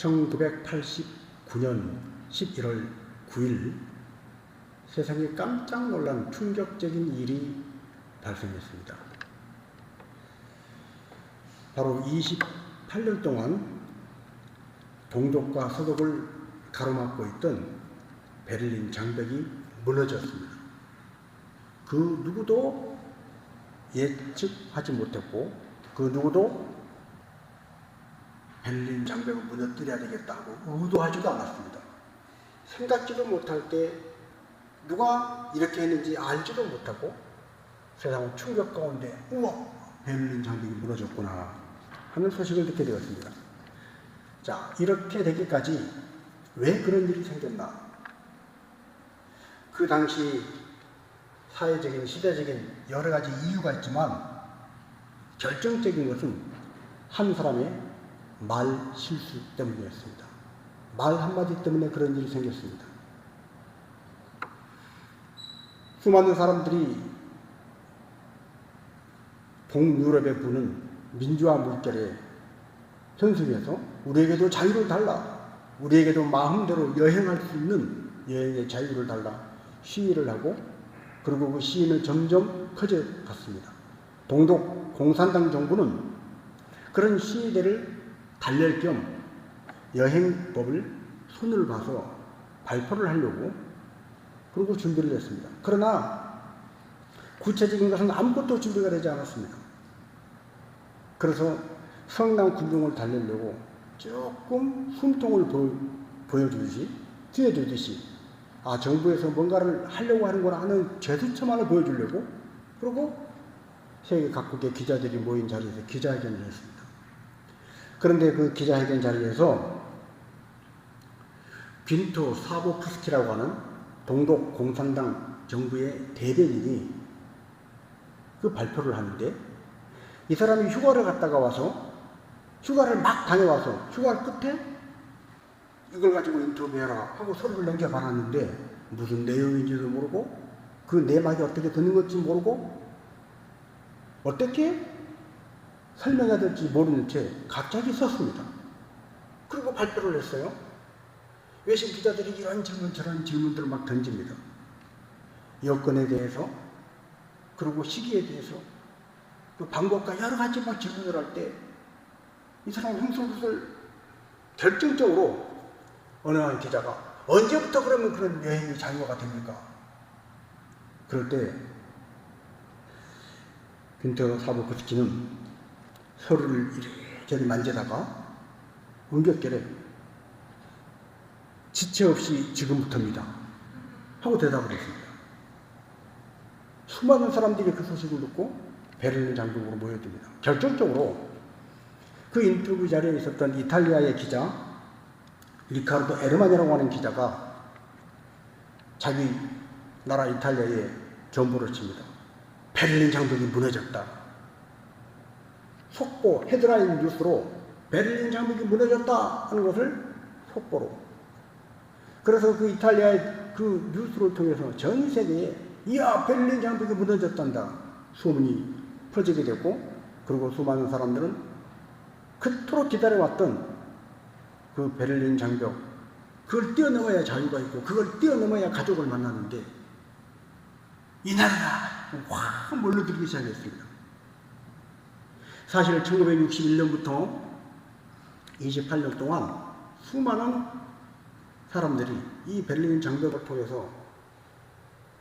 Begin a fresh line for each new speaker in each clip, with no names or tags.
1989년 11월 9일 세상에 깜짝 놀란 충격적인 일이 발생했습니다. 바로 28년 동안 동독과 서독을 가로막고 있던 베를린 장벽이 무너졌습니다. 그 누구도 예측하지 못했고 그 누구도 베를린 장벽을 무너뜨려야 되겠다고 의도하지도 않았습니다. 생각지도 못할 때 누가 이렇게 했는지 알지도 못하고 세상은 충격 가운데 우와, 베를린 장벽이 무너졌구나 하는 소식을 듣게 되었습니다. 자, 이렇게 되기까지 왜 그런 일이 생겼나? 그 당시 사회적인, 시대적인 여러 가지 이유가 있지만 결정적인 것은 한 사람의 말 실수 때문이었습니다. 말 한마디 때문에 그런 일이 생겼습니다. 수많은 사람들이 동유럽에 부는 민주화 물결에 현수에서 우리에게도 자유를 달라, 우리에게도 마음대로 여행할 수 있는 여행의 자유를 달라 시위를 하고, 그리고 그 시위는 점점 커져갔습니다. 동독 공산당 정부는 그런 시위대를 달랠 겸 여행법을 손을 봐서 발표를 하려고 그리고 준비를 했습니다. 그러나 구체적인 것은 아무것도 준비가 되지 않았습니다. 그래서 성남 군중을 달래려고 조금 숨통을 보여주듯이, 튀어주듯이 정부에서 뭔가를 하려고 하는구나 하는 제스처만을 보여주려고, 그리고 세계 각국의 기자들이 모인 자리에서 기자회견을 했습니다. 그런데 그 기자회견 자리에서 빈토 사보프스키라고 하는 동독 공산당 정부의 대변인이 그 발표를 하는데, 이 사람이 휴가를 갔다가 와서, 휴가를 막 다녀와서 휴가 끝에 이걸 가지고 인터뷰해라 하고 서류를 넘겨받았는데 무슨 내용인지도 모르고 그 내막이 어떻게 되는 건지 모르고 어떻게 설명해야 될지 모르는 채 갑자기 썼습니다. 그리고 발표를 했어요. 외신 기자들이 이런 질문 저런 질문들을 막 던집니다. 여건에 대해서, 그리고 시기에 대해서, 그 방법과 여러 가지 막 질문을 할 때 이 사람 흥설수설 결정적으로 어느 한 기자가 언제부터 그러면 그런 여행이 자유화가 됩니까? 그럴 때 빈토 사보프스키는 서류를 이리저리 만지다가 은격결에 지체 없이 지금부터입니다 하고 대답을 했습니다. 수많은 사람들이 그 소식을 듣고 베를린 장벽으로 모여듭니다. 결정적으로 그 인터뷰 자리에 있었던 이탈리아의 기자 리카르도 에르만이라고 하는 기자가 자기 나라 이탈리아에 전보를 칩니다. 베를린 장벽이 무너졌다. 속보 헤드라인 뉴스로 베를린 장벽이 무너졌다 하는 것을 속보로. 그래서 그 이탈리아의 그 뉴스를 통해서 전 세계에 이야, 베를린 장벽이 무너졌단다 소문이 퍼지게 됐고, 그리고 수많은 사람들은 그토록 기다려왔던 그 베를린 장벽, 그걸 뛰어넘어야 자유가 있고 그걸 뛰어넘어야 가족을 만나는데 이 나라가 확 몰려들기 시작했습니다. 사실 1961년부터 28년 동안 수많은 사람들이 이 베를린 장벽을 통해서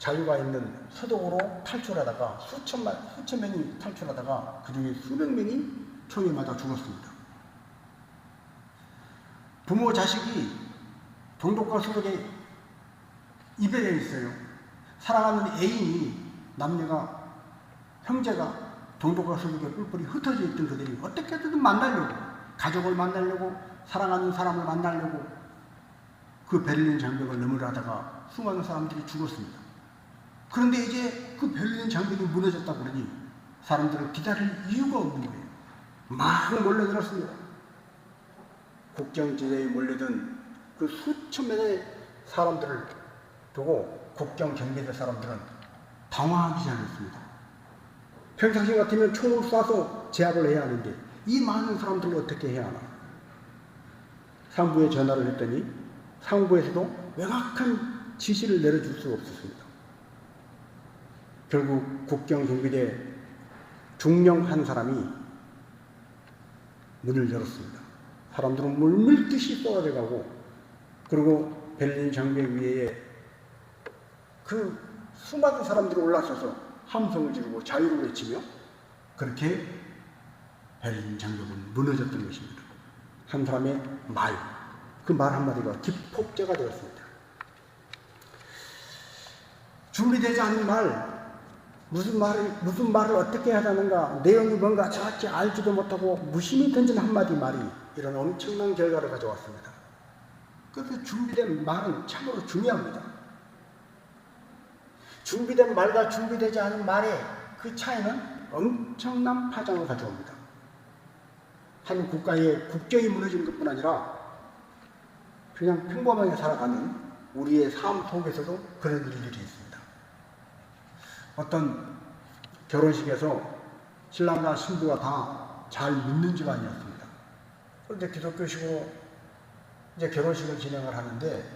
자유가 있는 서독으로 탈출하다가 수천 명이 탈출하다가 그중에 수백 명이 총에 맞아 죽었습니다. 부모 자식이 동독과 서독에 이별해 있어요. 사랑하는 애인이, 남녀가, 형제가 동독과 서독에 뿔뿔이 흩어져 있던 그들이 어떻게든 만나려고, 가족을 만나려고, 사랑하는 사람을 만나려고 그 베를린 장벽을 넘으려다가 수많은 사람들이 죽었습니다. 그런데 이제 그 베를린 장벽이 무너졌다고 그러니 사람들은 기다릴 이유가 없는 거예요. 막 몰려들었습니다. 국경지대에 몰려든 그 수천 명의 사람들을 두고 국경 경계대 사람들은 당황하기 시작했습니다. 평상시 같으면 총을 쏴서 제압을 해야 하는데 이 많은 사람들을 어떻게 해야 하나. 상부에 전화를 했더니 상부에서도 명확한 지시를 내려줄 수가 없었습니다. 결국 국경경비대 중령 한 사람이 문을 열었습니다. 사람들은 물밀듯이 쏟아져가고, 그리고 베를린 장벽 위에 그 수많은 사람들이 올라서서 함성을 지르고 자유를 외치며 그렇게 베를린 장벽은 무너졌던 것입니다. 한 사람의 말, 그 말 한마디가 기폭제가 되었습니다. 준비되지 않은 말, 무슨 말을 어떻게 하자는가, 내용이 뭔가 정확히 알지도 못하고 무심히 던진 한마디 말이 이런 엄청난 결과를 가져왔습니다. 그래서 준비된 말은 참으로 중요합니다. 준비된 말과 준비되지 않은 말의 그 차이는 엄청난 파장을 가져옵니다. 한 국가의 국경이 무너지는 것뿐 아니라 그냥 평범하게 살아가는 우리의 삶 속에서도 그런 일들이 있습니다. 어떤 결혼식에서 신랑과 신부가 다 잘 믿는 집안이었습니다. 그런데 기독교식으로 이제 결혼식을 진행을 하는데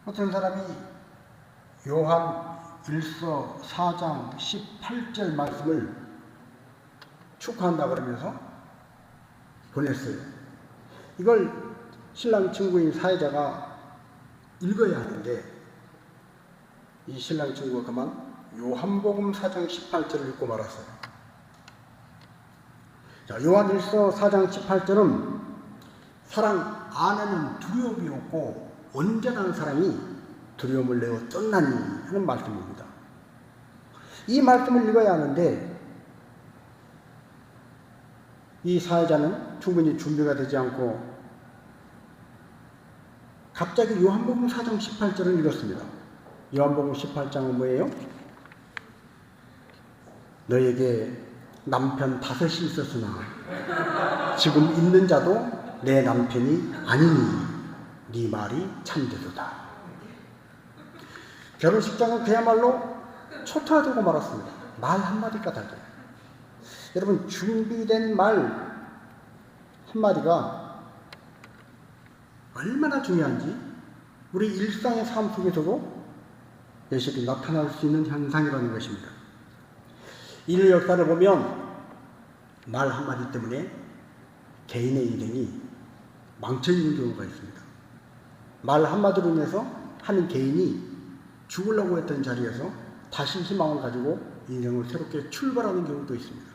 어떤 사람이 요한 1서 4장 18절 말씀을 축하한다 그러면서 보냈어요. 이걸 신랑 친구인 사회자가 읽어야 하는데 이 신랑 친구가 그만 요한복음 4장 18절을 읽고 말았어요. 자, 요한 1서 4장 18절은 사랑 안에는 두려움이 없고 온전한 사람이 두려움을 내어 쫓나니 하는 말씀입니다. 이 말씀을 읽어야 하는데 이 사회자는 충분히 준비가 되지 않고 갑자기 요한복음 4장 18절을 읽었습니다. 요한복음 18장은 뭐예요? 너에게 남편 5이 있었으나 지금 있는 자도 내 남편이 아니니 네 말이 참되도다. 결혼식장은 그야말로 초토화되고 말았습니다. 말 한마디가 달라요. 여러분, 준비된 말 한마디가 얼마나 중요한지 우리 일상의 삶 속에서도 예식이 나타날 수 있는 현상이라는 것입니다. 인류 역사를 보면 말 한마디 때문에 개인의 인생이 망쳐지는 경우가 있습니다. 말 한마디로 인해서 한 개인이 죽으려고 했던 자리에서 다시 희망을 가지고 인생을 새롭게 출발하는 경우도 있습니다.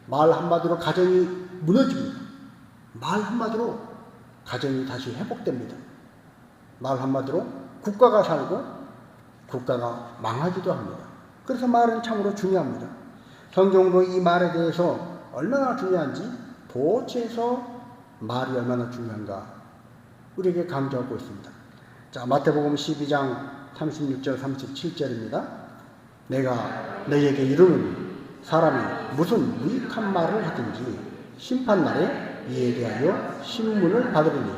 말 한마디로 가정이 무너집니다. 말 한마디로 가정이 다시 회복됩니다. 말 한마디로 국가가 살고 국가가 망하기도 합니다. 그래서 말은 참으로 중요합니다. 성경으로 이 말에 대해서 얼마나 중요한지 도처에서 말이 얼마나 중요한가 우리에게 강조하고 있습니다. 자, 마태복음 12장 36절 37절입니다. 내가 너희에게 이르노니 사람이 무슨 무익한 말을 하든지 심판날에 이에 대하여 신문을 받으리니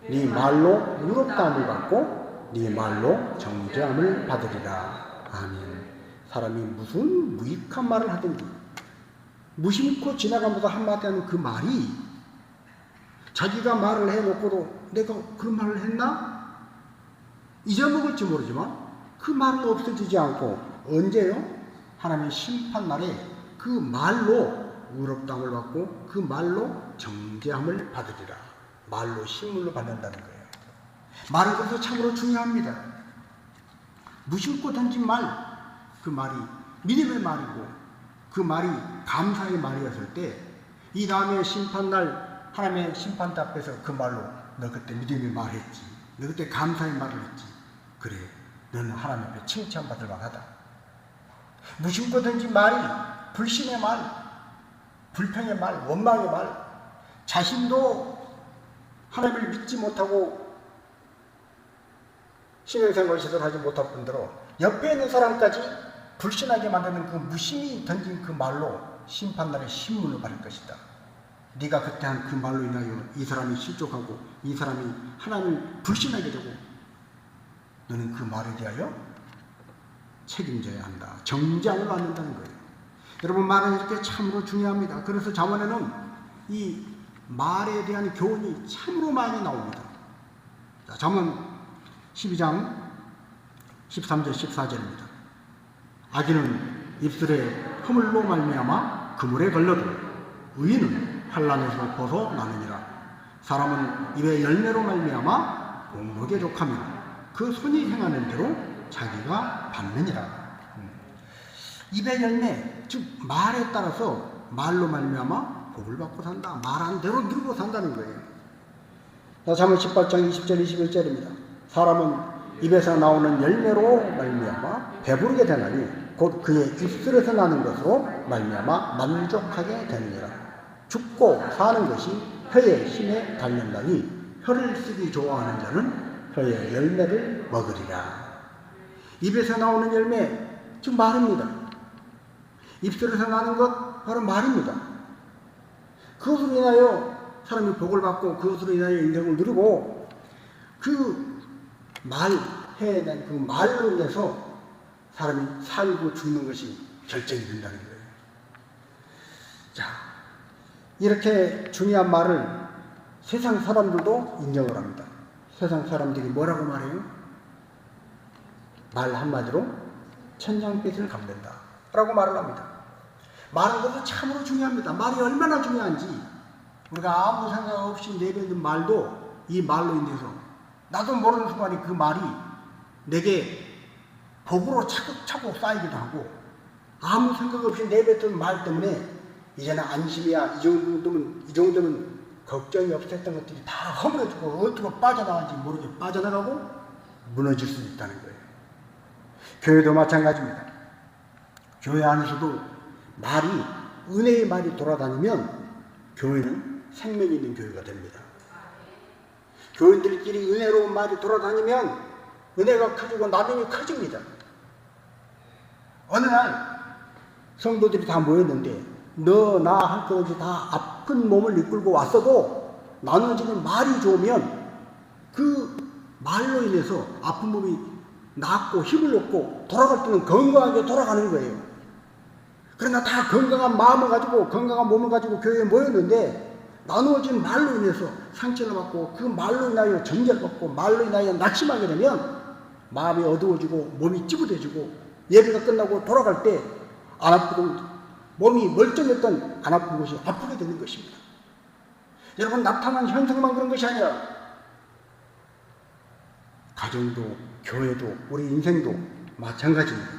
네 말로 의롭다함을 받고 네 말로 정죄함을 받으리라. 아멘. 사람이 무슨 무익한 말을 하든지 무심코 지나가면서 한마디 하는 그 말이 자기가 말을 해놓고도 내가 그런 말을 했나? 잊어먹을지 모르지만 그 말은 없어지지 않고 언제요? 하나님의 심판날에 그 말로 의롭다함을 받고 그 말로 정죄함을 받으리라. 말로 신문을 받는다는 거예요. 말은 그래서 참으로 중요합니다. 무심코 던진 말, 그 말이 믿음의 말이고 그 말이 감사의 말이었을 때 이 다음에 심판날 하나님의 심판대 앞에서 그 말로 너 그때 믿음의 말 했지, 너 그때 감사의 말을 했지, 그래 너는 하나님 앞에 칭찬받을 만하다. 무심코 던진 말이 불신의 말, 불평의 말, 원망의 말, 자신도 하나님을 믿지 못하고 신앙생활을 제대로 하지 못할 뿐더러 옆에 있는 사람까지 불신하게 만드는 그 무심히 던진 그 말로 심판날에 신문을 받을 것이다. 네가 그때 한 그 말로 인하여 이 사람이 실족하고 이 사람이 하나님을 불신하게 되고 너는 그 말에 대하여 책임져야 한다. 정죄함을 받는다는 거예요. 여러분, 말은 이렇게 참으로 중요합니다. 그래서 잠언에는 이 말에 대한 교훈이 참으로 많이 나옵니다. 자, 잠언 12장 13절 14절입니다. 악인은 입술에 허물로 말미암아 그물에 걸려도 의인은 환난에서 벗어나느니라. 사람은 입의 열매로 말미암아 공덕에 족하며 그 손이 행하는 대로 자기가 받느니라. 입의 열매, 즉 말에 따라서 말로 말미암아 복을 받고 산다. 말한 대로 누리고 산다는 거예요. 자, 잠언 18장 20절 21절입니다. 사람은 입에서 나오는 열매로 말미암아 배부르게 되나니 곧 그의 입술에서 나는 것으로 말미암아 만족하게 되느니라. 죽고 사는 것이 혀의 힘에 달린다니 혀를 쓰기 좋아하는 자는 혀의 열매를 먹으리라. 입에서 나오는 열매, 즉 말입니다. 입술에서 나는 것 바로 말입니다. 그것으로 인하여 사람이 복을 받고 그것으로 인하여 인생을 누리고 그 말 해낸 그 말로 인해서 사람이 살고 죽는 것이 결정이 된다는 거예요. 자, 이렇게 중요한 말을 세상 사람들도 인정을 합니다. 세상 사람들이 뭐라고 말해요? 말 한마디로 천냥빛을 감는다 라고 말을 합니다. 말은 것도 참으로 중요합니다. 말이 얼마나 중요한지 우리가 아무 생각 없이 내뱉는 말도 이 말로 인해서 나도 모르는 순간에 그 말이 내게 복으로 차곡차곡 쌓이기도 하고 아무 생각 없이 내뱉은 말 때문에 이제는 안심이야. 이 정도면 걱정이 없었던 것들이 다 허물어지고 어디로 빠져나가는지 모르게 빠져나가고 무너질 수 있다는 거예요. 교회도 마찬가지입니다. 교회 안에서도 말이 은혜의 말이 돌아다니면 교회는 생명이 있는 교회가 됩니다. 교인들끼리 은혜로운 말이 돌아다니면 은혜가 커지고 나눔이 커집니다. 어느 날 성도들이 다 모였는데 너 나 할 것 없이 다 아픈 몸을 이끌고 왔어도 나눠지는 말이 좋으면 그 말로 인해서 아픈 몸이 낫고 힘을 얻고 돌아갈 때는 건강하게 돌아가는 거예요. 그러나 다 건강한 마음을 가지고 건강한 몸을 가지고 교회에 모였는데 나누어진 말로 인해서 상처를 받고 그 말로 인하여 정죄를 받고 말로 인하여 낙심하게 되면 마음이 어두워지고 몸이 찌부대지고 예배가 끝나고 돌아갈 때 안 아프고 몸이 멀쩡했던 안 아픈 것이 아프게 되는 것입니다. 여러분, 나타난 현상만 그런 것이 아니라 가정도 교회도 우리 인생도 마찬가지입니다.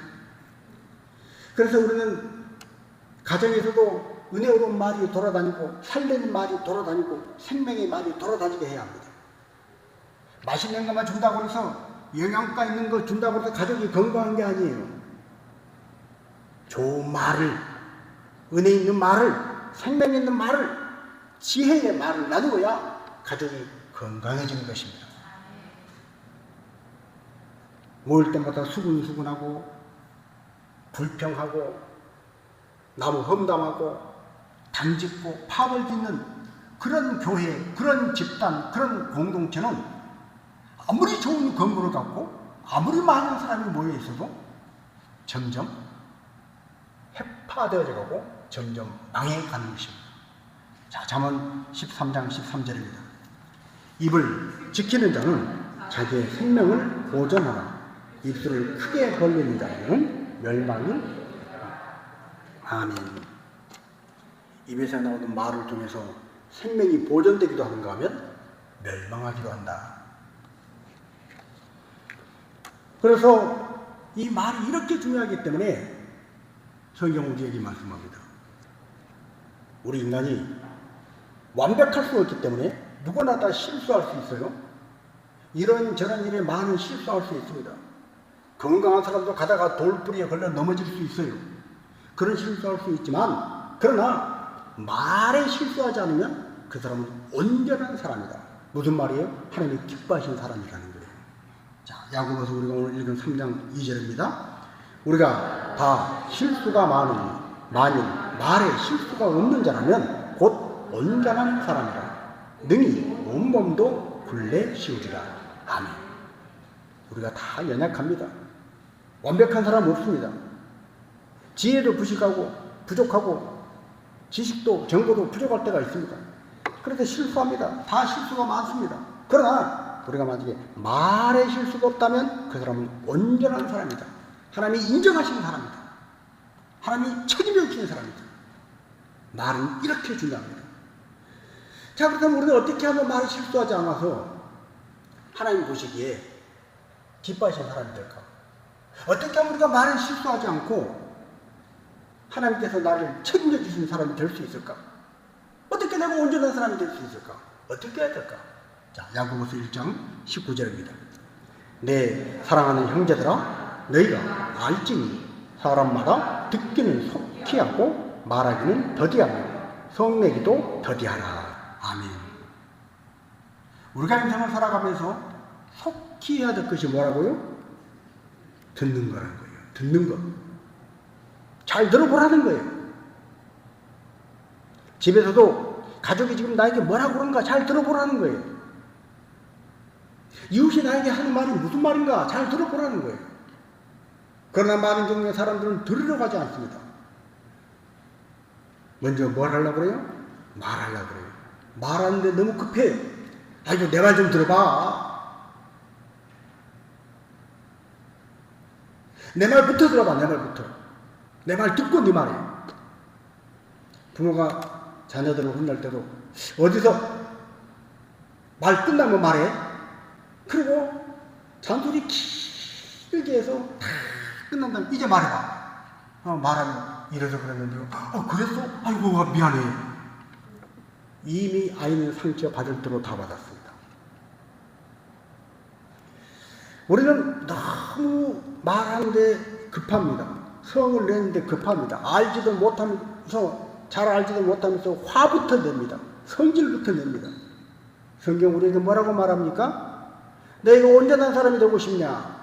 그래서 우리는 가정에서도 은혜로운 말이 돌아다니고 살리는 말이 돌아다니고 생명의 말이 돌아다니게 해야 합니다. 맛있는 것만 준다고 해서 영양가 있는 거 준다고 해서 가족이 건강한 게 아니에요. 좋은 말을, 은혜 있는 말을, 생명 있는 말을, 지혜의 말을 나누어야 가족이 건강해지는 것입니다. 모일 때마다 수근수근하고 불평하고 나무 험담하고 단짓고 파벌 짓는 그런 교회, 그런 집단, 그런 공동체는 아무리 좋은 건물을 갖고 아무리 많은 사람이 모여 있어도 점점 해파되어져 가고 점점 망해가는 것입니다. 자, 잠언 13장 13절입니다. 입을 지키는 자는 자기의 생명을 보존하나 입술을 크게 벌리는 자는 멸망이. 아멘. 입에서 나오는 말을 통해서 생명이 보존되기도 하는가 하면 멸망하기도 한다. 그래서 이 말이 이렇게 중요하기 때문에 성경은 우리에게 말씀합니다. 우리 인간이 완벽할 수 없기 때문에 누구나 다 실수할 수 있어요. 이런저런 일에 많은 실수할 수 있습니다. 건강한 사람도 가다가 돌뿌리에 걸려 넘어질 수 있어요. 그런 실수할 수 있지만 그러나 말에 실수하지 않으면 그 사람은 온전한 사람이다. 무슨 말이에요? 하나님이 기뻐하신 사람이라는 거예요. 자, 야고보서 우리가 오늘 읽은 3장 2절입니다. 우리가 다 실수가 많으니 만일 말에 실수가 없는 자라면 곧 온전한 사람이라 능히 온몸도 굴레 씌우리라. 아멘. 우리가 다 연약합니다. 완벽한 사람 없습니다. 지혜도 부족하고 지식도 정보도 부족할 때가 있습니다. 그래서 실수합니다. 다 실수가 많습니다. 그러나 우리가 만약에 말에 실수가 없다면 그 사람은 온전한 사람이다. 하나님이 인정하시는 사람이다. 하나님이 책임져 주시는 사람이다. 말은 이렇게 중요합니다. 자, 그렇다면 우리는 어떻게 하면 말을 실수하지 않아서 하나님 보시기에 기뻐하시는 사람이 될까? 어떻게 하면 우리가 말을 실수하지 않고 하나님께서 나를 책임져 주시는 사람이 될 수 있을까? 어떻게 내가 온전한 사람이 될 수 있을까? 어떻게 해야 될까? 자, 야고보서 1장 19절입니다. 내 사랑하는 형제들아, 너희가 알지니 사람마다 듣기는 속히 하고 말하기는 더디하며 성내기도 더디하라. 아멘. 우리가 인생을 살아가면서 속히 해야 될 것이 뭐라고요? 듣는 거라는 거예요. 듣는 거. 잘 들어보라는 거예요. 집에서도 가족이 지금 나에게 뭐라고 그러는가 잘 들어보라는 거예요. 이웃이 나에게 하는 말이 무슨 말인가 잘 들어보라는 거예요. 그러나 많은 경우에 사람들은 들으려고 하지 않습니다. 먼저 뭘 하려고 그래요? 말하려고 그래요. 말하는데 너무 급해요. 아이고, 내 말 좀 들어봐. 내 말부터 들어봐, 내 말부터. 내 말 듣고 네 말해. 부모가 자녀들을 혼날 때도 어디서 말 끝나면 말해. 그리고 잔소리 길게 해서 다 끝난 다음에 이제 말해봐. 말하면 이래서 그랬는데요. 그랬어? 아이고, 미안해. 이미 아이는 상처 받을 대로 다 받았습니다. 우리는 너무 말하는데 급합니다. 성을 내는데 급합니다. 알지도 못하면서, 잘 알지도 못하면서 화부터 냅니다. 성질부터 냅니다. 성경 우리에게 뭐라고 말합니까? 내가 온전한 사람이 되고 싶냐?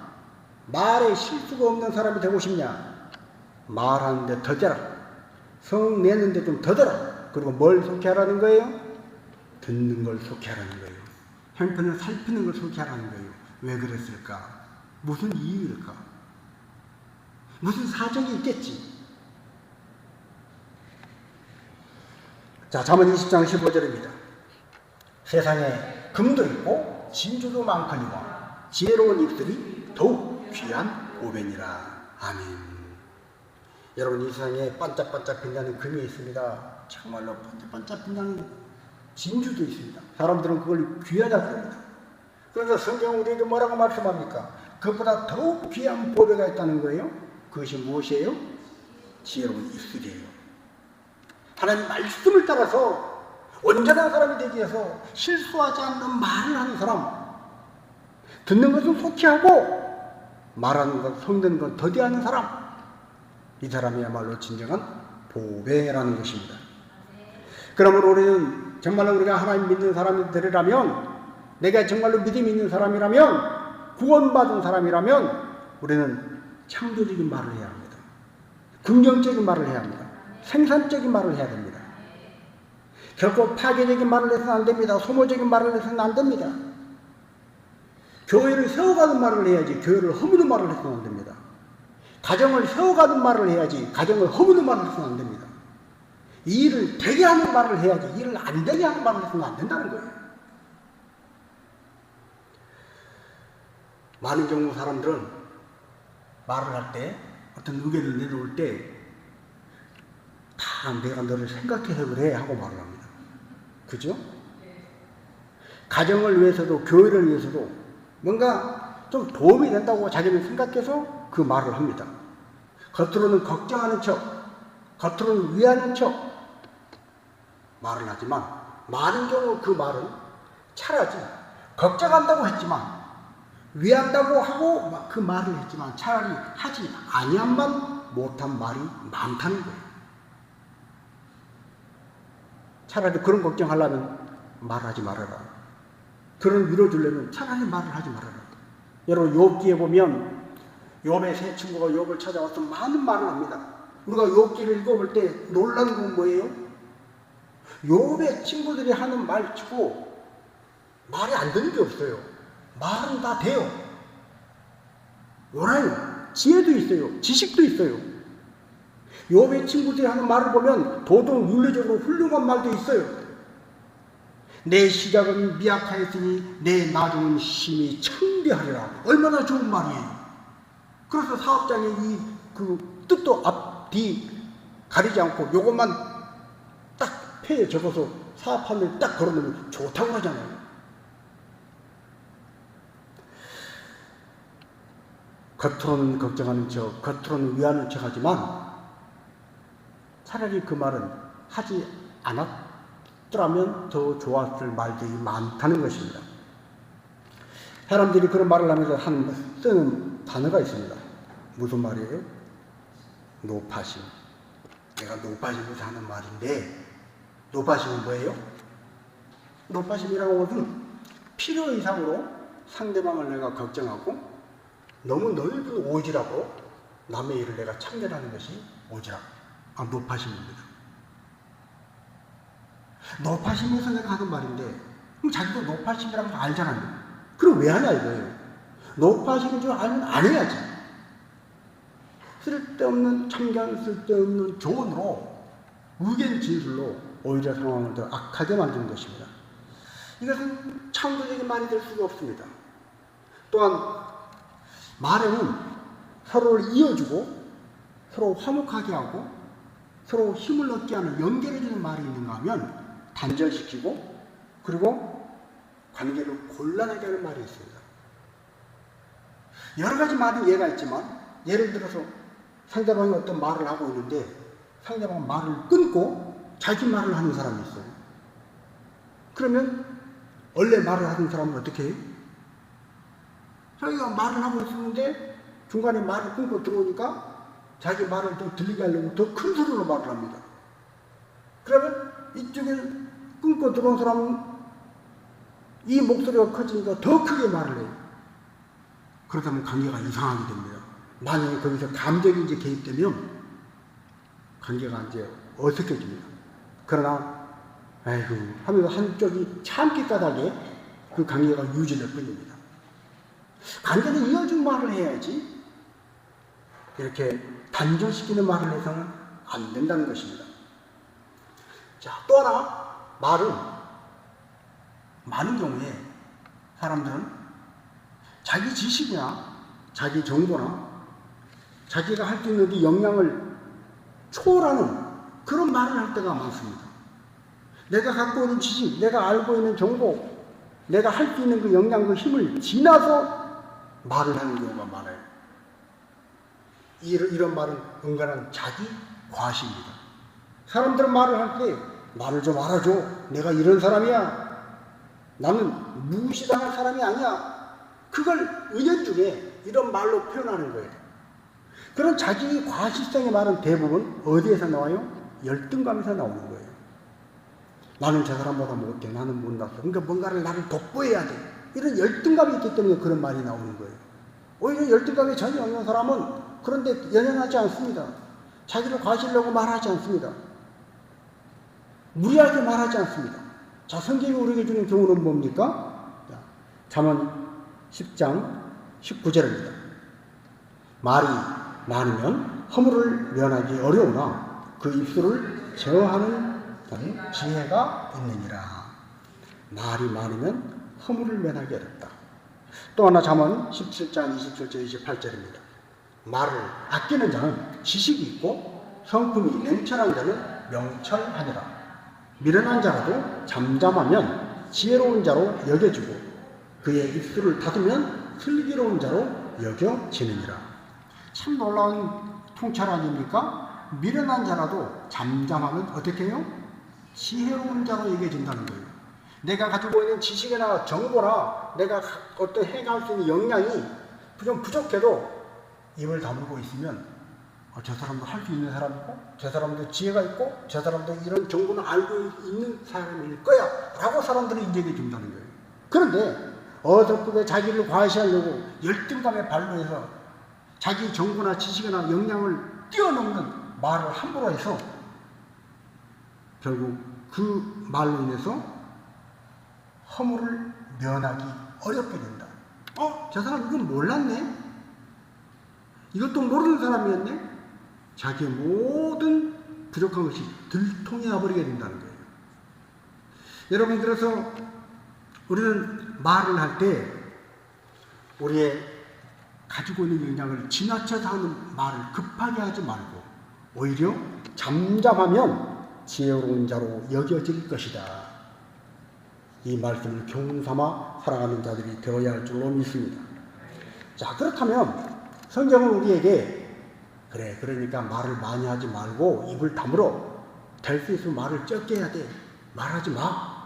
말에 실수가 없는 사람이 되고 싶냐? 말하는데 더뎌라. 성 내는데 좀 더뎌라. 그리고 뭘 속히 하라는 거예요? 듣는 걸 속히 하라는 거예요. 형편을 살피는 걸 속히 하라는 거예요. 왜 그랬을까? 무슨 이유일까? 무슨 사정이 있겠지? 자, 잠언 20장 15절입니다. 세상에 금도 있고 진주도 많거니와 지혜로운 입술이 더욱 귀한 오벤이라. 아멘. 여러분, 이 세상에 반짝반짝 빛나는 금이 있습니다. 정말로 반짝반짝 빛나는 진주도 있습니다. 사람들은 그걸 귀하다 그럽니다. 그래서 성경은 우리에게 뭐라고 말씀합니까? 그보다 더욱 귀한 보배가 있다는 거예요. 그것이 무엇이에요? 지혜로운 입술이에요. 하나님 말씀을 따라서 온전한 사람이 되기 위해서 실수하지 않는 말을 하는 사람, 듣는 것은 속히 하고 말하는 것, 성되는 것 더디하는 사람, 이 사람이야말로 진정한 보배라는 것입니다. 그러므로 우리는 정말로 우리가 하나님 믿는 사람이 되려면, 내가 정말로 믿음이 있는 사람이라면, 구원받은 사람이라면 우리는 창조적인 말을 해야 합니다. 긍정적인 말을 해야 합니다. 생산적인 말을 해야 됩니다. 결코 파괴적인 말을 해서는 안 됩니다. 소모적인 말을 해서는 안 됩니다. 교회를 세워가는 말을 해야지 교회를 허무는 말을 해서는 안 됩니다. 가정을 세워가는 말을 해야지 가정을 허무는 말을 해서는 안 됩니다. 이 일을 되게 하는 말을 해야지 일을 안 되게 하는 말을 해서는 안 된다는 거예요. 많은 경우 사람들은 말을 할 때, 어떤 의견을 내놓을 때 다 내가 너를 생각해서 그래 하고 말을 합니다. 그죠? 가정을 위해서도 교회를 위해서도 뭔가 좀 도움이 된다고 자기는 생각해서 그 말을 합니다. 겉으로는 걱정하는 척, 겉으로는 위하는 척 말을 하지만 많은 경우 그 말은 차라리 걱정한다고 했지만, 위한다고 하고 그 말을 했지만 차라리 하지 아니한만 못한 말이 많다는 거예요. 차라리 그런 걱정하려면 말하지 말아라. 그런 위로 주려면 차라리 말을 하지 말아라. 여러분, 욥기에 보면 욥의 세 친구가 욥을 찾아와서 많은 말을 합니다. 우리가 욥기를 읽어볼 때 놀라는 건 뭐예요? 욥의 친구들이 하는 말치고 말이 안 되는 게 없어요. 말은 다 돼요. 옳아요. 지혜도 있어요. 지식도 있어요. 욥의 친구들이 하는 말을 보면 도덕 윤리적으로 훌륭한 말도 있어요. 내 시작은 미약하였으니 내 나중은 심히 창대하리라. 얼마나 좋은 말이에요. 그래서 사업장에 그 뜻도 앞뒤 가리지 않고 요것만 딱 폐에 적어서 사업하면 딱 걸어놓으면 좋다고 하잖아요. 겉으로는 걱정하는 척, 겉으로는 위하는 척 하지만 차라리 그 말은 하지 않았더라면 더 좋았을 말들이 많다는 것입니다. 사람들이 그런 말을 하면서 쓰는 단어가 있습니다. 무슨 말이에요? 노파심. 내가 노파심에서 하는 말인데, 노파심은 뭐예요? 노파심이라는 것은 필요 이상으로 상대방을 내가 걱정하고 너무 넓은 오지라고 남의 일을 내가 참견하는 것이 오지라. 노파심입니다. 노파심에서 내가 하는 말인데, 그럼 자기도 노파심이라는 거 알잖아요. 그럼 왜 하냐 이거예요. 노파심인 줄 알면 안 해야지. 쓸데없는 참견, 쓸데없는 조언으로 의견 진술로 오히려 상황을 더 악하게 만드는 것입니다. 이것은 창조적인 말이 될 수가 없습니다. 또한 말에는 서로를 이어주고 서로 화목하게 하고 서로 힘을 얻게 하는 연결해주는 말이 있는가 하면 단절시키고 그리고 관계를 곤란하게 하는 말이 있습니다. 여러 가지 말이 예가 있지만 예를 들어서 상대방이 어떤 말을 하고 있는데 상대방 말을 끊고 자기 말을 하는 사람이 있어요. 그러면 원래 말을 하는 사람은 어떻게 해요? 자기가 말을 하고 있었는데 중간에 말을 끊고 들어오니까 자기 말을 더 들리게 하려고 더 큰 소리로 말을 합니다. 그러면 이쪽에 끊고 들어온 사람은 이 목소리가 커지니까 더 크게 말을 해요. 그러다 보면 관계가 이상하게 됩니다. 만약에 거기서 감정이 이제 개입되면 관계가 이제 어색해집니다. 그러나 아이고 하면서 한쪽이 참기 까닭에 그 관계가 유지될 뿐입니다. 관계는 이어준 말을 해야지 이렇게 단절시키는 말을 해서는 안 된다는 것입니다. 자, 또 하나 말은 많은 경우에 사람들은 자기 지식이나 자기 정보나 자기가 할 수 있는 그 역량을 초월하는 그런 말을 할 때가 많습니다. 내가 갖고 있는 지식, 내가 알고 있는 정보, 내가 할 수 있는 그 역량, 그 힘을 지나서 말을 하는 경우가 많아요. 이런 말은 은근한 자기 과시입니다. 사람들은 말을 할 때 말을 좀 알아줘. 내가 이런 사람이야. 나는 무시당할 사람이 아니야. 그걸 은연중에 이런 말로 표현하는 거예요. 그런 자기 과시성의 말은 대부분 어디에서 나와요? 열등감에서 나오는 거예요. 나는 저 사람보다 못해. 나는 못났어. 그러니까 뭔가를 나를 돋보여야 돼. 이런 열등감이 있기 때문에 그런 말이 나오는 거예요. 오히려 열등감이 전혀 없는 사람은 그런데 연연하지 않습니다. 자기를 과시하려고 말하지 않습니다. 무리하게 말하지 않습니다. 자, 성경이 우리에게 주는 교훈은 뭡니까? 잠언 10장 19절입니다. 말이 많으면 허물을 면하기 어려우나 그 입술을 제어하는 지혜가 있느니라. 말이 많으면 허물을 면하기 어렵다. 또 하나 잠언 17장 27절 28절입니다. 말을 아끼는 자는 지식이 있고 성품이 냉철한 자는 명철하니라. 미련한 자라도 잠잠하면 지혜로운 자로 여겨지고 그의 입술을 닫으면 슬기로운 자로 여겨지느니라. 참 놀라운 통찰 아닙니까? 미련한 자라도 잠잠하면 어떻게 해요? 지혜로운 자로 여겨진다는 거예요. 내가 가지고 있는 지식이나 정보나 내가 어떤 해갈 수 있는 역량이 좀 부족해도 입을 다물고 있으면 저 사람도 할 수 있는 사람이고 저 사람도 지혜가 있고 저 사람도 이런 정보는 알고 있는 사람일 거야 라고 사람들은 인정해 준다는 거예요. 그런데 어설프게 자기를 과시하려고 열등감에 발로해서 자기 정보나 지식이나 역량을 뛰어넘는 말을 함부로 해서 결국 그 말로 인해서 허물을 면하기 어렵게 된다. 저 사람 이건 몰랐네? 이것도 모르는 사람이었네? 자기의 모든 부족한 것이 들통해 버리게 된다는 거예요. 여러분, 그래서 우리는 말을 할 때 우리의 가지고 있는 영향을 지나쳐서 하는 말을 급하게 하지 말고 오히려 잠잠하면 지혜로운 자로 여겨질 것이다. 이 말씀을 교훈 삼아 살아가는 자들이 되어야 할 줄로 믿습니다. 자, 그렇다면 성경은 우리에게 그러니까 말을 많이 하지 말고 입을 다물어. 될 수 있으면 말을 적게 해야 돼. 말하지 마.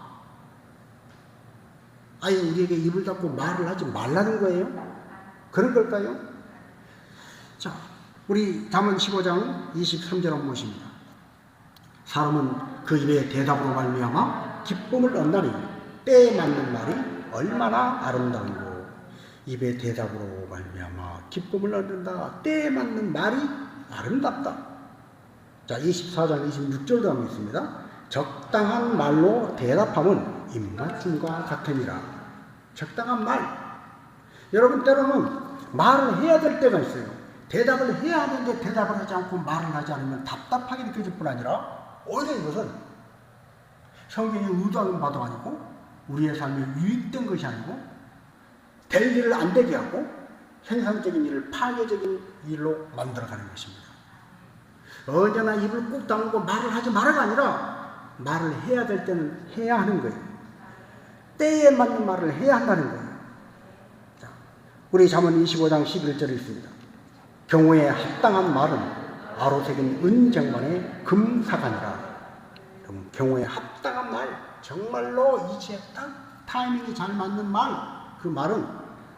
아예 우리에게 입을 닫고 말을 하지 말라는 거예요? 그런 걸까요? 자, 우리 잠언 15장 23절 한번 보십니다. 사람은 그 입의 대답으로 말미암아 기쁨을 얻나니 때에 맞는 말이 얼마나 아름다운고. 입의 대답으로 말미암아 기쁨을 얻는다. 때에 맞는 말이 아름답다. 자, 24장 26절도 한번 있습니다. 적당한 말로 대답함은 입맞춤과 같으니라. 적당한 말. 여러분, 때로는 말을 해야 될 때가 있어요. 대답을 해야 하는데 대답을 하지 않고 말을 하지 않으면 답답하게 느껴질 뿐 아니라 오히려 이것은 성경이 의도한 바도 아니고 우리의 삶에 유익된 것이 아니고 될 일을 안 되게 하고 생산적인 일을 파괴적인 일로 만들어가는 것입니다. 언제나 입을 꾹 다물고 말을 하지 말아가 아니라 말을 해야 될 때는 해야 하는 거예요. 때에 맞는 말을 해야 한다는 거예요. 자, 우리 잠언 25장 11절에 있습니다. 경우에 합당한 말은 아로새긴 은쟁반의 금사가니라. 경우에 합당한 말, 정말로 이치에 딱 타이밍이 잘 맞는 말, 그 말은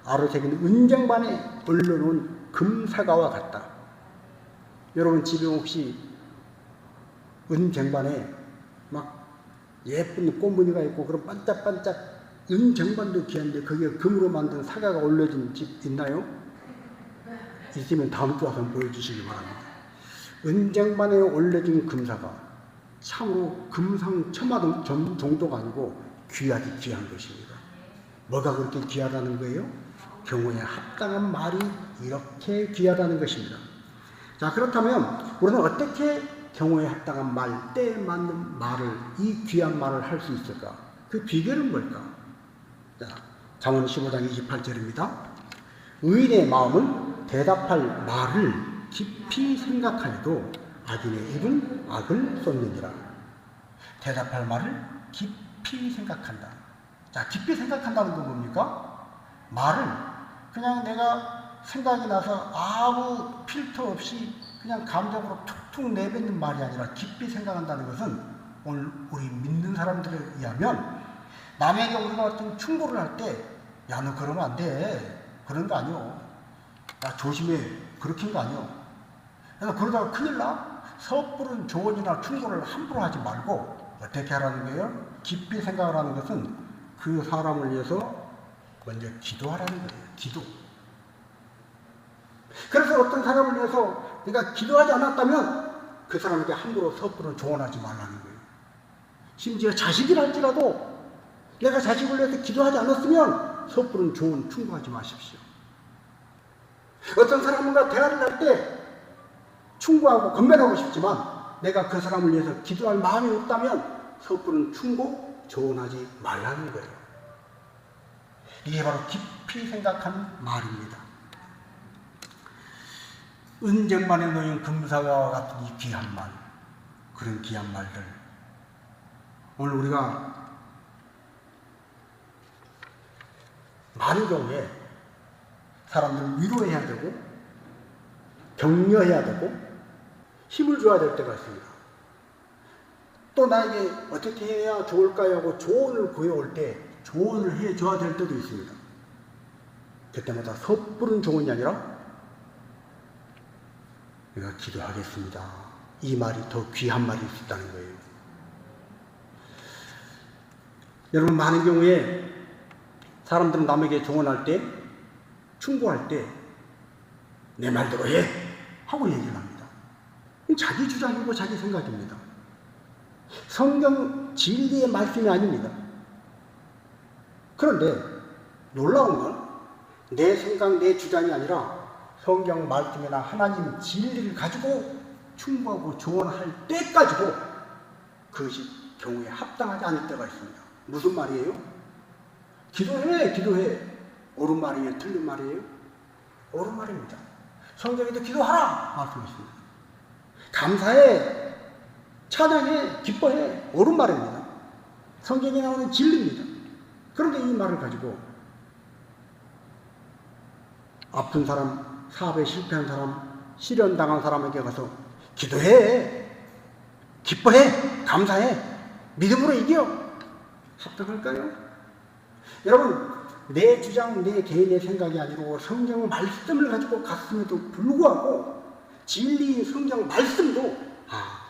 아로새긴 은쟁반에 올려놓은 금사가와 같다. 여러분, 집에 혹시 은쟁반에 막 예쁜 꽃무늬가 있고 그런 반짝반짝 은쟁반도 귀한데 거기에 금으로 만든 사과가 올려진 집 있나요? 있으면 다음 주 와서 한번 보여주시기 바랍니다. 은쟁반에 올려진 금사과, 참으로 금상첨화 정도가 아니고 귀하디 귀한 것입니다. 뭐가 그렇게 귀하다는 거예요? 경우에 합당한 말이 이렇게 귀하다는 것입니다. 자, 그렇다면 우리는 어떻게 경우에 합당한 말, 때에 맞는 말을, 이 귀한 말을 할 수 있을까? 그 비결은 뭘까? 자, 잠언 15장 28절입니다. 의인의 마음은 대답할 말을 깊이 생각하여도 악인의 입은 악을 쏟느니라. 대답할 말을 깊이 생각한다. 자, 깊이 생각한다는 건 뭡니까? 말을 그냥 내가 생각이 나서 아무 필터 없이 그냥 감정으로 툭툭 내뱉는 말이 아니라 깊이 생각한다는 것은 오늘 우리 믿는 사람들에 의하면 남에게 우리가 어떤 충고를 할 때 야, 너 그러면 안 돼. 그런 거 아니오. 야, 조심해. 그렇게 한 거 아니오. 그래서 그러다가 큰일 나. 섣부른 조언이나 충고를 함부로 하지 말고 어떻게 하라는 거예요? 깊이 생각을 하는 것은 그 사람을 위해서 먼저 기도하라는 거예요. 기도. 그래서 어떤 사람을 위해서 내가 기도하지 않았다면 그 사람에게 함부로 섣부른 조언하지 말라는 거예요. 심지어 자식이랄지라도 내가 자식을 위해서 기도하지 않았으면 섣부른 조언 충고하지 마십시오. 어떤 사람과 대화를 할 때 충고하고 건면하고 싶지만 내가 그 사람을 위해서 기도할 마음이 없다면 섣부른 충고, 조언하지 말라는 거예요. 이게 바로 깊이 생각하는 말입니다. 은쟁반에 놓인 금사과와 같은 이 귀한 말, 그런 귀한 말들, 오늘 우리가 많은 경우에 사람들을 위로해야 되고 격려해야 되고 힘을 줘야 될 때가 있습니다. 또 나에게 어떻게 해야 좋을까요 하고 조언을 구해올 때 조언을 해줘야 될 때도 있습니다. 그때마다 섣부른 조언이 아니라 내가 기도하겠습니다. 이 말이 더 귀한 말일 수 있다는 거예요. 여러분, 많은 경우에 사람들은 남에게 조언할 때, 충고할 때 내 말대로 해 하고 얘기를 합니다. 자기 주장이고 자기 생각입니다. 성경 진리의 말씀이 아닙니다. 그런데 놀라운 건 내 생각, 내 주장이 아니라 성경 말씀이나 하나님 진리를 가지고 충고하고 조언할 때까지도 그것이 경우에 합당하지 않을 때가 있습니다. 무슨 말이에요? 기도해, 기도해. 옳은 말이에요? 틀린 말이에요? 옳은 말입니다. 성경에도 기도하라 말씀하십니다. 감사해, 찬양해, 기뻐해. 옳은 말입니다. 성경에 나오는 진리입니다. 그런데 이 말을 가지고 아픈 사람, 사업에 실패한 사람, 실현당한 사람에게 가서 기도해, 기뻐해, 감사해, 믿음으로 이겨. 합당할까요? 여러분, 내 주장, 내 개인의 생각이 아니고 성경 말씀을 가지고 갔음에도 불구하고 진리인 성경 말씀도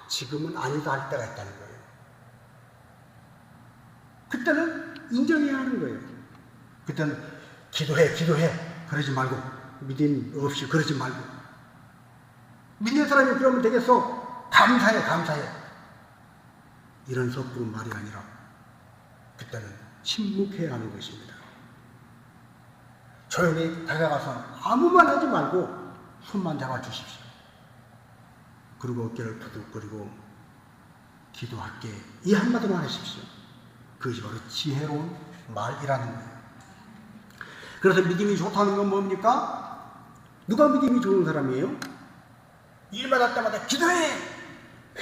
지금은 아니다 할 때가 있다는 거예요. 그때는 인정해야 하는 거예요. 그때는 기도해, 기도해. 그러지 말고, 믿음 없이 그러지 말고. 믿는 사람이 그러면 되겠어. 감사해, 감사해. 이런 섣부른 말이 아니라 그때는 침묵해야 하는 것입니다. 조용히 다가가서 아무 말 하지 말고 손만 잡아주십시오. 그리고 어깨를 두둑거리고 기도할게. 이 한마디만 하십시오. 그것이 바로 지혜로운 말이라는 거예요. 그래서 믿음이 좋다는 건 뭡니까? 누가 믿음이 좋은 사람이에요? 일만 할 때마다 기도해!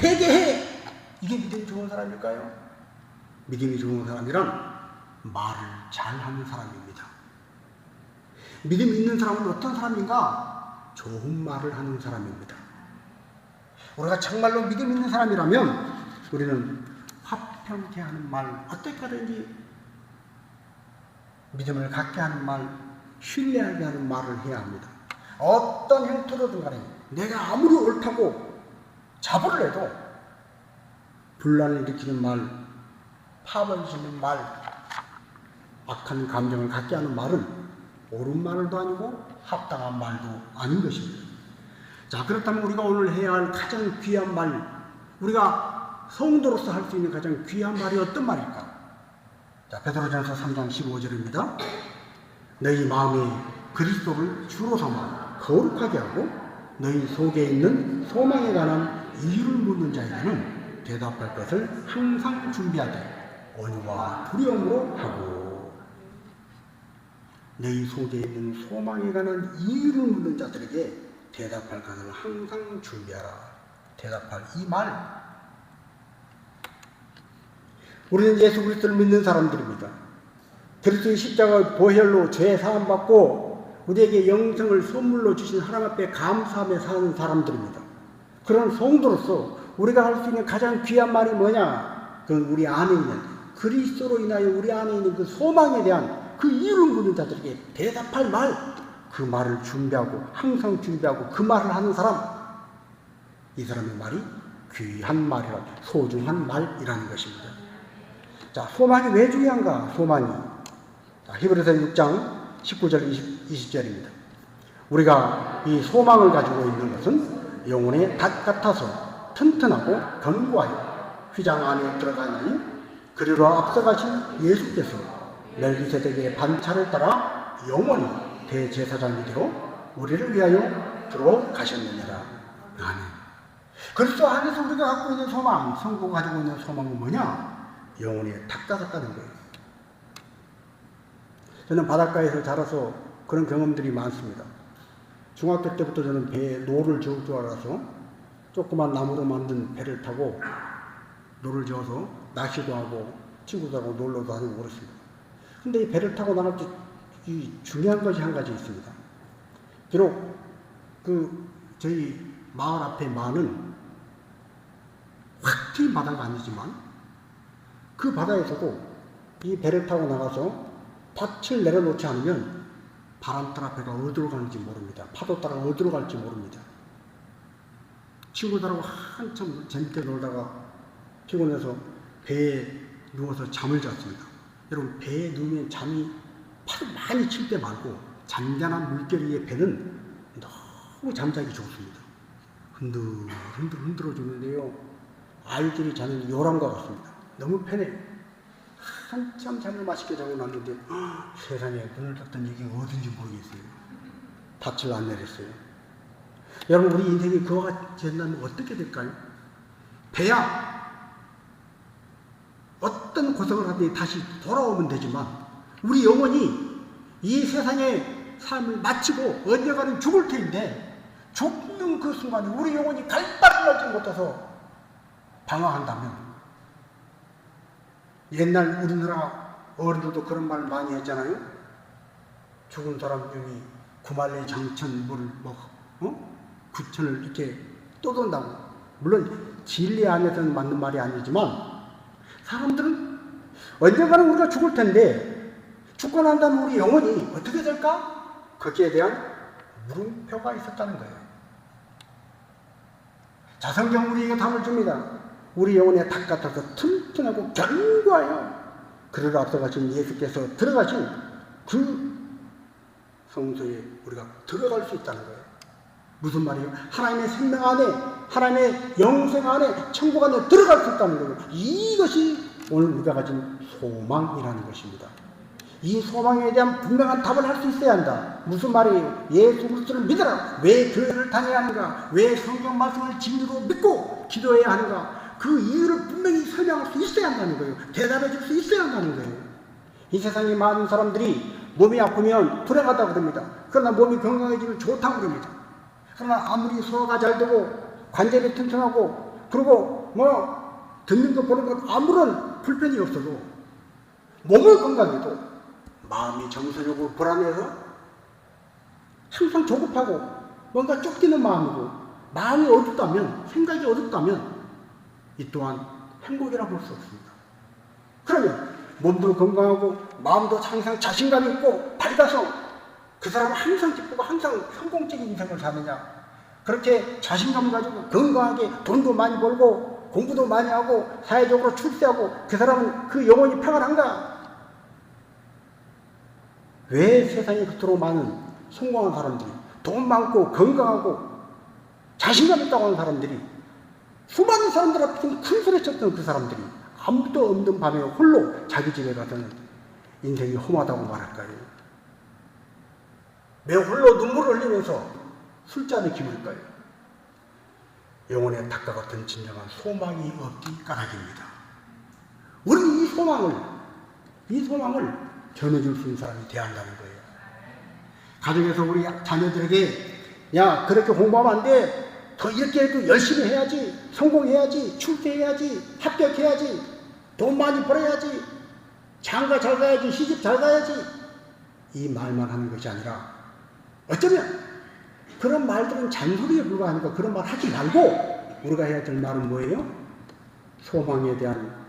회개해! 이게 믿음이 좋은 사람일까요? 믿음이 좋은 사람이란 말을 잘하는 사람입니다. 믿음 있는 사람은 어떤 사람인가? 좋은 말을 하는 사람입니다. 우리가 정말로 믿음 있는 사람이라면 우리는 화평케 하는 말, 어떻게 하든지 믿음을 갖게 하는 말, 신뢰하게 하는 말을 해야 합니다. 어떤 형태로든 간에 내가 아무리 옳다고 자부를 해도 분란을 일으키는 말, 파벌 짓는 말, 악한 감정을 갖게 하는 말은 옳은 말도 아니고 합당한 말도 아닌 것입니다. 자, 그렇다면 우리가 오늘 해야 할 가장 귀한 말, 우리가 성도로서 할 수 있는 가장 귀한 말이 어떤 말일까? 자, 베드로전서 3장 15절입니다. 너희 마음이 그리스도를 주로 삼아 거룩하게 하고 너희 속에 있는 소망에 관한 이유를 묻는 자에게는 대답할 것을 항상 준비하되 온유와 두려움으로 하고. 너희 속에 있는 소망에 관한 이유를 묻는 자들에게 대답할 것을 항상 준비하라. 대답할 이 말. 우리는 예수 그리스도를 믿는 사람들입니다. 그리스도의 십자가 보혈로 죄 사함 받고 우리에게 영생을 선물로 주신 하나님 앞에 감사하며 사는 사람들입니다. 그런 성도로서 우리가 할 수 있는 가장 귀한 말이 뭐냐? 그건 우리 안에 있는 그리스도로 인하여 우리 안에 있는 그 소망에 대한 그 이유를 묻는 자들에게 대답할 말, 그 말을 준비하고 항상 준비하고 그 말을 하는 사람, 이 사람의 말이 귀한 말이라, 소중한 말이라는 것입니다. 자, 소망이 왜 중요한가? 소망이. 자, 히브리서 6장 19절 20절입니다. 우리가 이 소망을 가지고 있는 것은 영혼의 닭 같아서 튼튼하고 견고하여 휘장 안에 들어가니 그리로 앞서가신 예수께서 멜기세덱의 반차를 따라 영원히 대제사장이 되어 우리를 위하여 들어가셨느니라. 아멘. 그리스도 안에서 우리가 갖고 있는 소망, 성도가 가지고 있는 소망은 뭐냐? 영혼의 닭과 같다는 거예요. 저는 바닷가에서 자라서 그런 경험들이 많습니다. 중학교 때부터 저는 배에 노를 저을 줄 알아서 조그만 나무로 만든 배를 타고 노를 저어서 낚시도 하고 친구들하고 놀러도 다니고 그렇습니다. 근데 이 배를 타고 나갈 때 이 중요한 것이 한 가지 있습니다. 비록 저희 마을 앞에 많은 확 트인 바다가 아니지만 그 바다에서도 이 배를 타고 나가서 밭을 내려놓지 않으면 바람 따라 배가 어디로 가는지 모릅니다. 파도 따라 어디로 갈지 모릅니다. 친구들하고 한참 재밌게 놀다가 피곤해서 배에 누워서 잠을 잤습니다. 여러분, 배에 누우면 잠이 파도 많이 칠 때 말고 잔잔한 물결 위에 배는 너무 잠자기 좋습니다. 흔들어 주는데요. 아이들이 자는 요람과 같습니다. 너무 편해요. 한참 잠을 맛있게 자고 났는데 세상에 눈을 떴더니 이게 어딘지 모르겠어요. 닻을 안 내렸어요. 여러분, 우리 인생이 그와 같이 된다면 어떻게 될까요? 배야 어떤 고생을 하든지 다시 돌아오면 되지만 우리 영혼이 이 세상의 삶을 마치고 언젠가는 죽을 터인데 죽는 그 순간에 우리 영혼이 갈 바를 알지 못해서 방황한다면 옛날 우리나라 어른들도 그런 말 많이 했잖아요. 죽은 사람 중에 구말리 장천 물을 구천을 이렇게 떠돈다고. 물론 진리 안에서는 맞는 말이 아니지만 사람들은 언젠가는 우리가 죽을 텐데 죽고 난 다음에 우리 영혼이 어떻게 될까? 거기에 대한 물음표가 있었다는 거예요. 자, 성경 우리에게 답을 줍니다. 우리 영혼의 닭 같아서 튼튼하고 견고해요. 그를 앞서가신 예수께서 들어가신 그 성소에 우리가 들어갈 수 있다는 거예요. 무슨 말이에요? 하나님의 생명 안에, 하나님의 영생 안에, 천국 안에 들어갈 수 있다는 거예요. 이것이 오늘 우리가 가진 소망이라는 것입니다. 이 소망에 대한 분명한 답을 할 수 있어야 한다. 무슨 말이에요? 예수 그리스도를 믿어라. 왜 교회를 다녀야 하는가? 왜 성경 말씀을 진리로 믿고 기도해야 하는가? 그 이유를 분명히 설명할 수 있어야 한다는 거예요. 대답해 줄 수 있어야 한다는 거예요. 이 세상에 많은 사람들이 몸이 아프면 불행하다고 그럽니다. 그러나 몸이 건강해지면 좋다고 그럽니다. 그러나 아무리 소화가 잘 되고 관절이 튼튼하고 그리고 듣는 거 보는 것 아무런 불편이 없어도 몸을 건강해도 마음이 정서적으로 불안해서 항상 조급하고 뭔가 쫓기는 마음이고 마음이 어둡다면, 생각이 어둡다면 이 또한 행복이라고 볼 수 없습니다. 그러면 몸도 건강하고 마음도 항상 자신감 있고 밝아서 그 사람은 항상 기쁘고 항상 성공적인 인생을 사느냐, 그렇게 자신감을 가지고 건강하게 돈도 많이 벌고 공부도 많이 하고 사회적으로 출세하고 그 사람은 그 영혼이 평안한가? 왜 세상에 그토록 많은 성공한 사람들이, 돈 많고 건강하고 자신감 있다고 하는 사람들이, 수많은 사람들 앞에서 큰 소리 쳤던 그 사람들이 아무도 없는 밤에 홀로 자기 집에 가서는 인생이 험하다고 말할까요? 매 홀로 눈물을 흘리면서 술잔을 기울까요? 영혼의 닭과 같은 진정한 소망이 없기 까닭입니다. 우리는 이 소망을 전해줄 수 있는 사람이 돼야 한다는 거예요. 가정에서 우리 자녀들에게 야, 그렇게 공부하면 안 돼. 더 이렇게 해도 열심히 해야지. 성공해야지. 출세해야지. 합격해야지. 돈 많이 벌어야지. 장가 잘 가야지. 시집 잘 가야지. 이 말만 하는 것이 아니라 어쩌면 그런 말들은 잔소리에 불과하니까 그런 말 하지 말고 우리가 해야 될 말은 뭐예요? 소망에 대한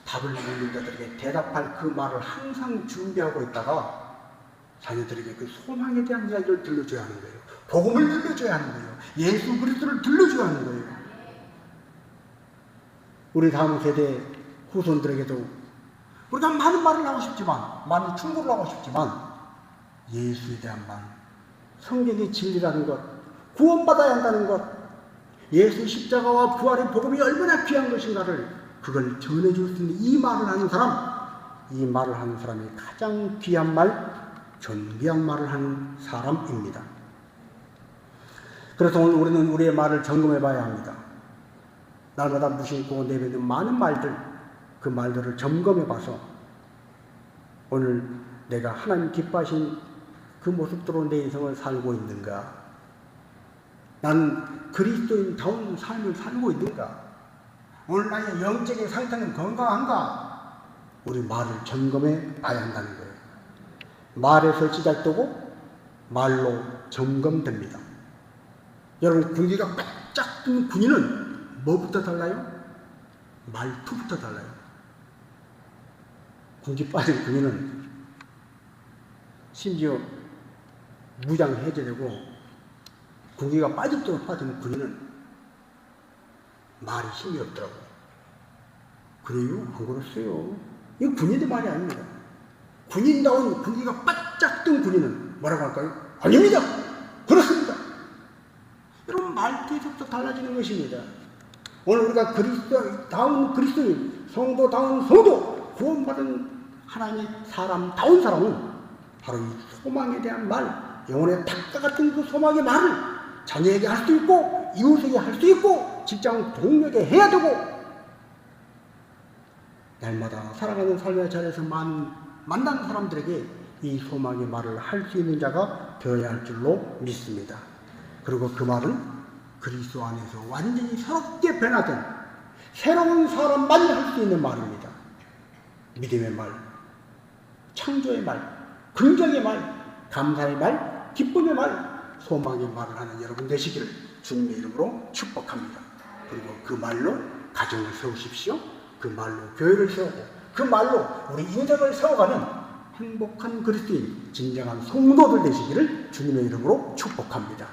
답을 묻는 자들에게 대답할 그 말을 항상 준비하고 있다가 자녀들에게 그 소망에 대한 이야기를 들려줘야 하는 거예요. 복음을 들려줘야 하는 거예요. 예수 그리스도를 들려줘야 하는 거예요. 우리 다음 세대 후손들에게도 우리가 많은 말을 하고 싶지만, 많은 충고를 하고 싶지만 예수에 대한 말, 성경의 진리라는 것, 구원받아야 한다는 것, 예수 십자가와 부활의 복음이 얼마나 귀한 것인가를 그걸 전해줄 수 있는 이 말을 하는 사람이 가장 귀한 말, 존귀한 말을 하는 사람입니다. 그래서 오늘 우리는 우리의 말을 점검해 봐야 합니다. 날마다 무심코 내뱉는 많은 말들, 그 말들을 점검해 봐서 오늘 내가 하나님 기뻐하신 그 모습대로 내 인생을 살고 있는가? 난 그리스도인다운 삶을 살고 있는가? 오늘 나의 영적인 상태는 건강한가? 우리 말을 점검해 봐야 한다는 거예요. 말에서 시작되고 말로 점검됩니다. 여러분, 군기가 꽉 든 군인은 뭐부터 달라요? 말투부터 달라요. 군기 빠진 군인은 심지어 무장 해제되고 군기가 빠졌도록 빠진 군인은 말이 힘이 없더라고요. 그래요? 안 그렇어요. 이거 군인의 말이 아닙니다. 군인다운 군기가 바짝 뜬 군인은 뭐라고 할까요? 아닙니다. 그렇습니다. 여러분, 말투에서부터 달라지는 것입니다. 오늘 우리가 그리스도다운 그리스도인, 성도다운 성도, 구원받은 하나님의 사람다운 사람은 바로 이 소망에 대한 말, 영혼의 닭과 같은 그 소망의 말을 자녀에게 할 수 있고 이웃에게 할 수 있고 직장 동료에게 해야 되고 날마다 살아가는 삶의 자리에서 만나는 사람들에게 이 소망의 말을 할 수 있는 자가 되어야 할 줄로 믿습니다. 그리고 그 말은 그리스도 안에서 완전히 새롭게 변화된 새로운 사람만이 할 수 있는 말입니다. 믿음의 말, 창조의 말, 긍정의 말, 감사의 말, 기쁨의 말, 소망의 말을 하는 여러분 되시기를 주님의 이름으로 축복합니다. 그리고 그 말로 가정을 세우십시오. 그 말로 교회를 세우고 그 말로 우리 인생을 세워가는 행복한 그리스도인, 진정한 성도들 되시기를 주님의 이름으로 축복합니다.